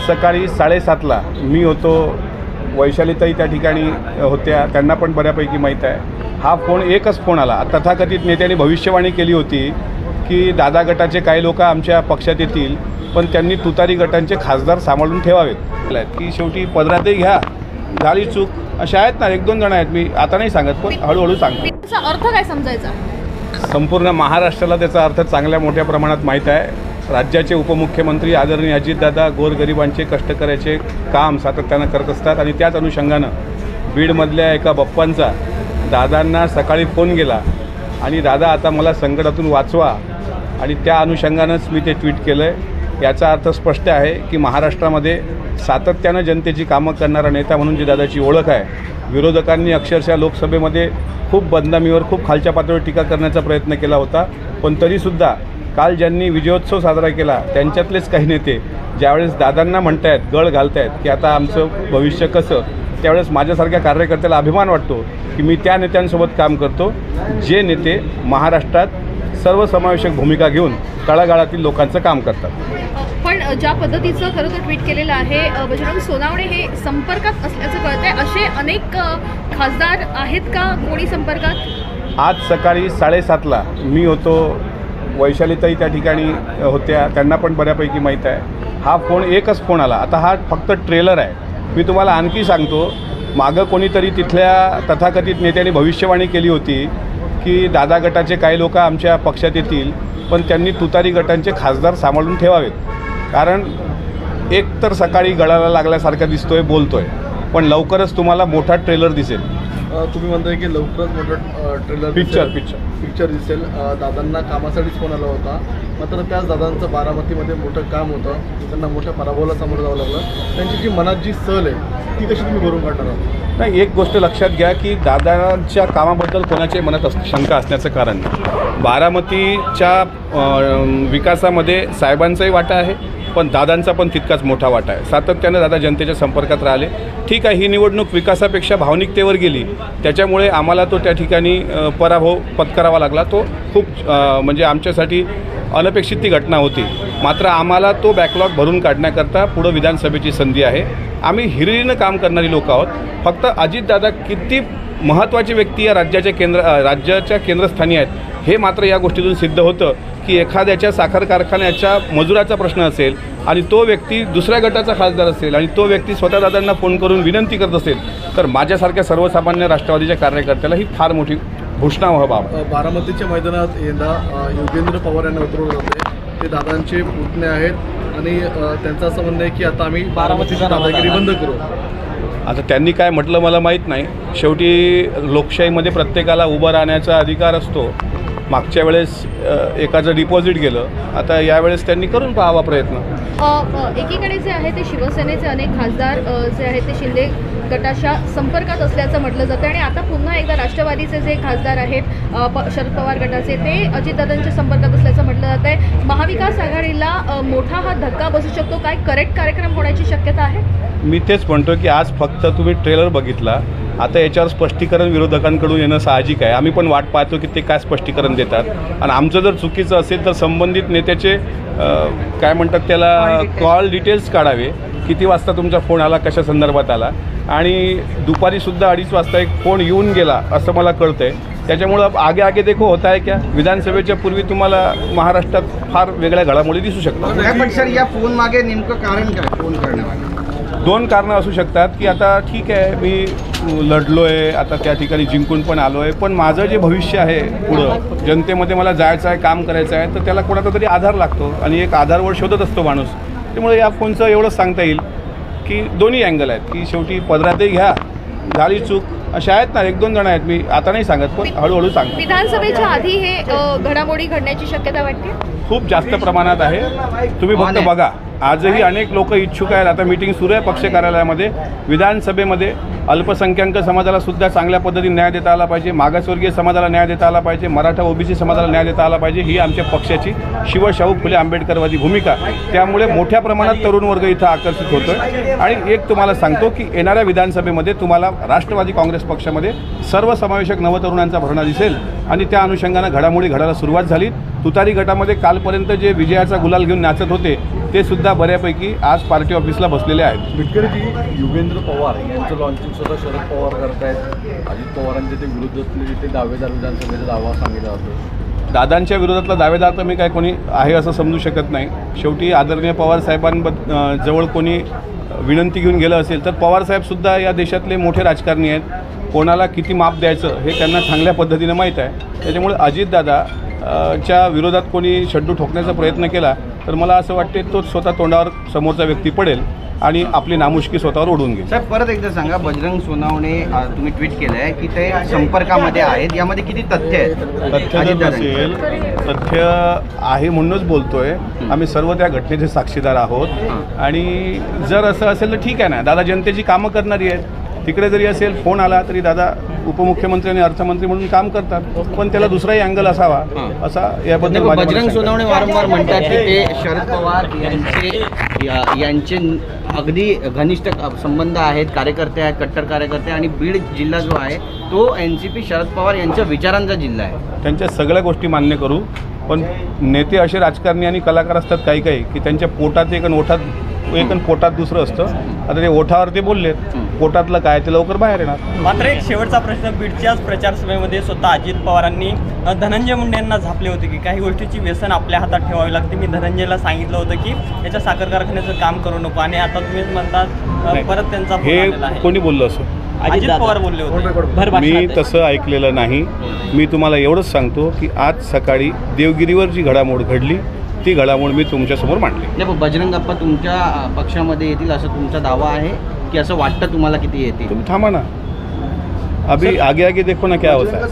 सकाळी 7:30ला मी होतो, वैशालीताई त्या ठिकाणी होत्या, त्यांना पण बऱ्यापैकी माहीत आहे। हा फोन एकच फोन आला। तथाकथित नेत्यांनी भविष्यवाणी केली होती की दादा गटाचे काही लोक आमच्या पक्षात येतील, पण त्यांनी तुतारी गटांचे खासदार सांभाळून ठेवावेत की शेवटी पदरातही घ्या, झाली चूक अशा आहेत ना, 1-2 जण आहेत, मी आता नाही सांगत पण हळूहळू सांगतो। त्याचा अर्थ काय समजायचा? संपूर्ण महाराष्ट्राला त्याचा अर्थ चांगल्या मोठ्या प्रमाणात माहीत आहे। राज्याचे उपमुख्यमंत्री आदरणीय अजितदादा गोरगरिबांचे कष्टकऱ्याचे काम सातत्यानं करत असतात आणि त्याच अनुषंगानं बीडमधल्या एका बप्पांचा दादांना सकाळी फोन गेला आणि दादा आता मला संकटातून वाचवा, आणि त्या अनुषंगानंच मी ते ट्विट केलं आहे। याचा अर्थ स्पष्ट आहे की महाराष्ट्रामध्ये सातत्यानं जनतेची कामं करणारा नेता म्हणून जी दादाची ओळख आहे, विरोधकांनी अक्षरशः लोकसभेमध्ये खूप बदनामीवर खूप खालच्या पातळीवर टीका करण्याचा प्रयत्न केला होता, पण तरीसुद्धा काल ज्यांनी विजयोत्सव साजरा केला त्यांच्यातलेच काही नेते ज्यावेळेस दादांना म्हणतायत, गळ घालतायत की आता आमचं भविष्य कसं, त्यावेळेस माझ्यासारख्या कार्यकर्त्याला अभिमान वाटतो की मी त्या नेत्यांसोबत काम करतो जे नेते महाराष्ट्रात सर्वसमावेशक भूमिका घेऊन तळागाळातील लोकांचं काम करतात। पण ज्या पद्धतीचं खरं तर ट्विट केलेलं आहे, बजरंग सोनावणे हे संपर्कात असल्याचं कळतंय। असे अनेक खासदार आहेत का कोणी संपर्कात? आज सकाळी 7:30ला मी होतो, वैशालीताई त्या ठिकाणी होत्या, त्यांना पण बऱ्यापैकी माहीत आहे। हा फोन एकच फोन आला। आता हा फक्त ट्रेलर आहे। मी तुम्हाला आणखी सांगतो, मागं कोणीतरी तिथल्या तथाकथित नेत्यांनी भविष्यवाणी केली होती की दादा गटाचे काही लोक आमच्या पक्षात येतील, पण त्यांनी तुतारी गटांचे खासदार सांभाळून ठेवावेत। कारण एक तर सकाळी गळाला लागल्यासारखा दिसतोय, बोलतोय, पण लवकरच तुम्हाला मोठा ट्रेलर दिसेल। तुम्ही म्हणताय की लवकरच मोठा ट्रेलर पिक्चर दिसेल। दादांना कामासाठीच फोन आला होता, मात्र त्याच दादांचं बारामतीमध्ये मोठं काम होतं, त्यांना मोठ्या पराभवाला सामोरं जावं लागलं। त्यांची जी मनात जी सल आहे ती कशी तुम्ही भरून काढणार आहात? नाही, एक गोष्ट लक्षात घ्या की दादांच्या कामाबद्दल कोणाच्याही मनात शंका असण्याचं कारण नाही। बारामतीच्या विकासामध्ये साहेबांचाही वाटा आहे, पण दादांचा पण तितकाच मोठा वाटा आहे। सातत्यानं दादा जनतेच्या संपर्कात राहिले। ठीक आहे, ही निवडणूक विकासापेक्षा भावनिकतेवर गेली, त्याच्यामुळे आम्हाला तो त्या ठिकाणी पराभव पत्करावा लागला। तो खूप म्हणजे आमच्यासाठी अनपेक्षित ती घटना होती, मात्र आम्हाला तो बॅकलॉग भरून काढण्याकरता पुढं विधानसभेची संधी आहे। आम्ही हिरिरीनं काम करणारी लोक आहोत। फक्त अजितदादा किती महत्त्वाची व्यक्ती या राज्याच्या केंद्रस्थानी आहेत हे मात्र या गोष्टीतून सिद्ध होतं की एखाद्याच्या साखर कारखान्याच्या मजुराचा प्रश्न असेल आणि तो व्यक्ती दुसऱ्या गटाचा खासदार असेल आणि तो व्यक्ती स्वतः दादांना फोन करून विनंती करत असेल, तर माझ्यासारख्या सर्वसामान्य राष्ट्रवादीच्या कार्यकर्त्याला ही फार मोठी घोषणा बाब। बारामतीच्या मैदानात यंदा योगेंद्र पवार यांना उतरवलं जाते, ते दादांचे पुतणे आहेत आणि त्यांचं असं म्हणणं आहे की आता आम्ही बारामतीचा दादागिरी बंद करू। आता त्यांनी काय म्हटलं मला माहीत नाही। शेवटी लोकशाहीमध्ये प्रत्येकाला उभं राहण्याचा अधिकार असतो। मागच्या वेळेस एकाचं डिपॉझिट गेलं, आता यावेळेस त्यांनी करून पाहावा प्रयत्न। एकीकडे जे आहे ते शिवसेनेचे अनेक खासदार जे आहेत ते शिंदे गटाच्या संपर्कात असल्याचं म्हटलं जातं, आणि आता पुन्हा एकदा राष्ट्रवादीचे जे खासदार आहेत शरद पवार गटाचे ते अजितदादांच्या संपर्कात असल्याचं म्हटलं जात आहे। महाविकास आघाडीला मोठा हा धक्का बसू शकतो, काय करेक्ट कार्यक्रम होण्याची शक्यता आहे? मी तेच म्हणतो की आज फक्त तुम्ही ट्रेलर बघितला, आता याच्यावर स्पष्टीकरण विरोधकांकडून येणं साहजिक आहे। आम्ही पण वाट पाहतो की ते काय स्पष्टीकरण देतात, आणि आमचं जर चुकीचं असेल तर संबंधित नेत्याचे काय म्हणतात त्याला कॉल डिटेल्स काढावे, किती वाजता तुमचा फोन आला, कशा संदर्भात आला, आणि दुपारीसुद्धा 2:30 वाजता एक फोन येऊन गेला असं मला कळतं आहे। त्याच्यामुळं आगे देखो होता है क्या, विधानसभेच्या पूर्वी तुम्हाला महाराष्ट्रात फार वेगळ्या घडामोडी दिसू शकतात। पण सर, या फोन मागे नेमकं कारण काय फोन करण्यामागे? 2 कारणं असू शकतात की आता ठीक आहे, मी लढलो आहे, आता त्या ठिकाणी जिंकून पण आलो आहे, पण माझं जे भविष्य आहे पुढं जनतेमध्ये मला जायचं आहे, काम करायचं आहे, तर त्याला कोणाचा तरी आधार लागतो आणि एक आधारवर शोधत असतो माणूस। त्यामुळे या फोनचं एवढंच सांगता येईल की दोन्ही अँगल आहेत की शेवटी पदरातही घ्या, झाली चूक अशा आहेत ना, 1-2 जण आहेत, मी आता नाही सांगत पण हळूहळू सांगतो। विधानसभेच्या आधी हे घडामोडी घडण्याची शक्यता वाटते? खूप जास्त प्रमाणात आहे। तुम्ही फक्त बघा, आजही अनेक लोक इच्छुक आहेत। आता मीटिंग सुरू आहे पक्ष कार्यालयामध्ये। विधानसभेमध्ये अल्पसंख्याक समाजाला सुद्धा चांगल्या पद्धतीने न्याय देता आला पाहिजे, मागासवर्गीय समाजाला न्याय देता आला पाहिजे, मराठा ओबीसी समाजाला न्याय देता आला पाहिजे, ही आमच्या पक्षाची शिवशाहू फुले आंबेडकरवादी भूमिका। त्यामुळे मोठ्या प्रमाणात तरुण वर्ग इथं आकर्षित होतोय। आणि एक तुम्हाला सांगतो की येणाऱ्या विधानसभेमध्ये तुम्हाला राष्ट्रवादी काँग्रेस पक्षामध्ये सर्वसमावेशक नवतरुणांचा भरणा दिसेल, आणि त्या अनुषंगानं घडामोडी घडायला सुरुवात झाली। तुतारी गटामध्ये कालपर्यंत जे विजयाचा गुलाल घेऊन नाचत होते ते सुद्धा सुद्धा बऱ्यापैकी आज पार्टी ऑफिसला बसलेले आहेत. विटकरीजी, युगेंद्र पवार यांचं लॉन्चिंग सुद्धा शरद पवार करतायत. अजित पवारांचे ते विरुद्धातले ते दावेदार विधानसभेचा दावा सांगितला जातो. दादांच्या विरोधातला दावेदार तर मी काय कोणी आहे असं समजू शकत नाही. शेवटी आदरणीय पवारसाहेबांजवळ कोणी विनंती घेऊन गेलं असेल तर पवारसाहेबसुद्धा या देशातले मोठे राजकारणी आहेत. कोणाला किती माप द्यायचं हे त्यांना चांगल्या पद्धतीनं माहीत आहे. त्याच्यामुळे अजितदादा च्या विरोधात कोणी शड्डू ठोकण्याचा प्रयत्न केला तर मला असं वाटते तो स्वतः तोंडावर समोरचा व्यक्ती पडेल आणि आपली नामुष्की स्वतःवर ओढून घेईल. साहेब परत एकदा सांगा, बजरंग सोनवणे तुम्ही ट्विट केलं आहे की ते संपर्कामध्ये आहेत, यामध्ये किती तथ्य आहेत? तथ्य जर नसेल, तथ्य आहे म्हणूनच बोलतोय. आम्ही सर्व त्या घटनेचे साक्षीदार आहोत आणि जर असं असेल तर ठीक आहे ना, दादा जनतेची कामं करणारी आहेत. तिकडे जरी असेल फोन आला तरी दादा उपमुख्यमंत्री आणि अर्थमंत्री म्हणून काम करतात, पण त्याला दुसराही अँगल असावा असा याबद्दल बजरंग सोनवणे वारंवार म्हणतात की ते शरद पवार यांचे अगदी घनिष्ठ संबंध आहेत, कार्यकर्ते आहेत, कट्टर कार्यकर्ते, आणि बीड जिल्हा जो आहे तो NCP शरद पवार यांच्या विचारांचा जिल्हा आहे. त्यांच्या सगळ्या गोष्टी मान्य करू, पण नेते असे राजकारणी आणि कलाकार असतात काही काही की त्यांच्या पोटात एक आणि ओठात एक आणि पोटात दुसरं असतं. आता ते ओठावर ते बोललेत, पोटातलं काय ते लवकर बाहेर येणार. मात्र एक शेवटचा प्रश्न, बीडच्याच प्रचार सभेमध्ये स्वतः अजित पवारांनी धनंजय मुंडे यांना झापले होते की काही गोष्टीची व्यसन आपल्या हातात ठेवावी लागते. मी धनंजयला सांगितलं होतं की याच्या साखर कारखान्याचं काम करू नको, आणि आता तुम्हीच म्हणतात परत त्यांचा फोन आलेला आहे. हे कोणी बोललं असं? अजित पवार बोलले होते. मी तसं ऐकलेलं नाही. मी तुम्हाला एवढंच सांगतो की आज सकाळी देवगिरीवर जी घडामोड घडली ती घडामोड मी तुमच्यासमोर मांडली. नाही पण बजरंग अप्पा तुमच्या पक्षामध्ये येतील असं तुमचा दावा आहे की असं वाटतं तुम्हाला किती येतील? तुम्ही थांबा ना, अभी आगे आगे देखो ना क्या होता है.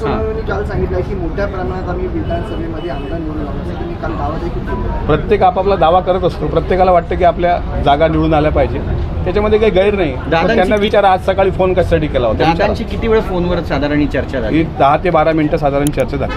काल सांगितलं की मोठ्या प्रमाणात आम्ही विधानसभेमध्ये आमदार निवडून लावण्यासाठी मी काल दावा देखील केला. प्रत्येक आपापला दावा करत असतो. प्रत्येकाला वाटतं की आपल्या जागा निवडून आल्या पाहिजे, त्याच्यामध्ये काही गैर नाही. पण त्यांना विचारा आज सकाळी फोन कशासाठी केला होता. दादांची किती वेळ फोनवर साधारण चर्चा झाली? 10 ते 12 मिनिटं साधारण चर्चा झाली.